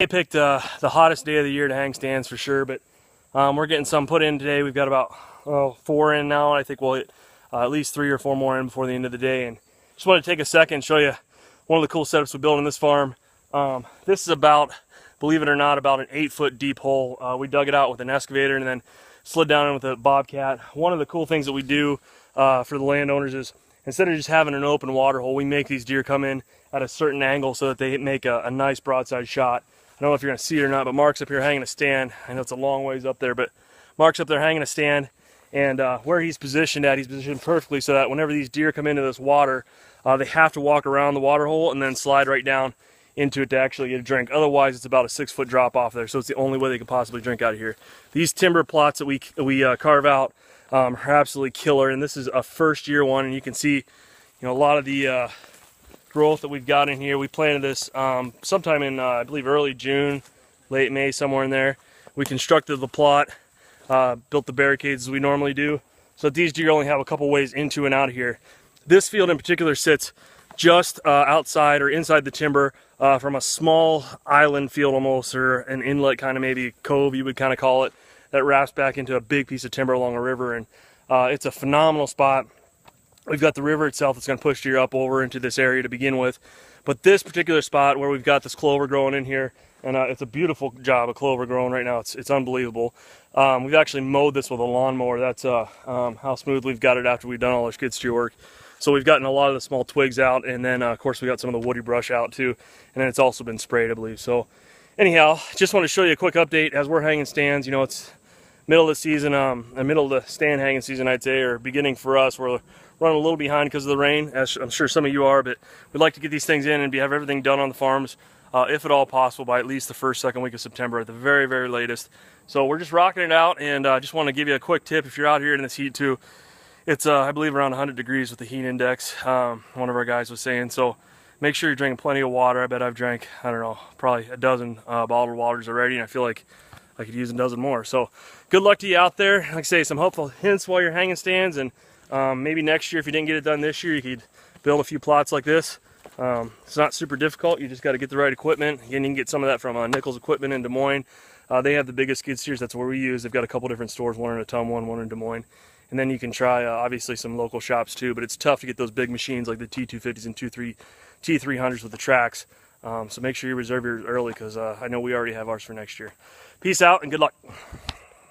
I picked the hottest day of the year to hang stands for sure, but we're getting some put in today. We've got about 4 in now, and I think we'll get at least 3 or 4 more in before the end of the day. And just wanted to take a second and show you one of the cool setups we built in this farm. This is about, believe it or not, about an 8-foot deep hole. We dug it out with an excavator and then slid down in with a bobcat. One of the cool things that we do for the landowners is, instead of just having an open water hole, we make these deer come in at a certain angle so that they make a nice broadside shot. I don't know if you're going to see it or not, but Mark's up here hanging a stand. I know it's a long ways up there, but Mark's up there hanging a stand, and where he's positioned at, he's positioned perfectly so that whenever these deer come into this water, they have to walk around the water hole and then slide right down into it to actually get a drink. Otherwise, it's about a 6-foot drop off there, so it's the only way they could possibly drink out of here. These timber plots that we carve out are absolutely killer, and this is a first-year one, and you can see, a lot of the growth that we've got in here. We planted this sometime in, I believe, early June, late May, somewhere in there. We constructed the plot, built the barricades as we normally do, so that these deer only have a couple ways into and out of here. This field in particular sits just outside or inside the timber from a small island field almost, or an inlet, kind of maybe cove you would kind of call it, that wraps back into a big piece of timber along a river. And it's a phenomenal spot. We've got the river itself that's going to push deer up over into this area to begin with, but this particular spot where we've got this clover growing in here, and it's a beautiful job of clover growing right now. It's unbelievable. We've actually mowed this with a lawnmower. That's how smooth we've got it after we've done all our skid steer work. So we've gotten a lot of the small twigs out, and then of course we got some of the woody brush out too, and then it's also been sprayed, I believe. So anyhow, just want to show you a quick update as we're hanging stands. It's middle of the season, middle of the stand hanging season, I'd say, or beginning for us. We're running a little behind because of the rain, as I'm sure some of you are, but we'd like to get these things in and have everything done on the farms, if at all possible, by at least the first, second week of September at the very, very latest. So we're just rocking it out, and just want to give you a quick tip if you're out here in this heat too. It's, I believe, around 100 degrees with the heat index, one of our guys was saying. So make sure you're drinking plenty of water. I bet I've drank, I don't know, probably a dozen bottled waters already, and I feel like I could use a dozen more. So good luck to you out there. Like I say, some helpful hints while you're hanging stands, and maybe next year, if you didn't get it done this year, you could build a few plots like this. It's not super difficult. You just got to get the right equipment. Again, you can get some of that from Nichols Equipment in Des Moines. They have the biggest skid steers. That's where we use. They've got a couple different stores, one in Ottumwa, one in Des Moines. And then you can try, obviously, some local shops too, but it's tough to get those big machines like the T250s and T300s with the tracks. So make sure you reserve yours early, because I know we already have ours for next year. Peace out and good luck.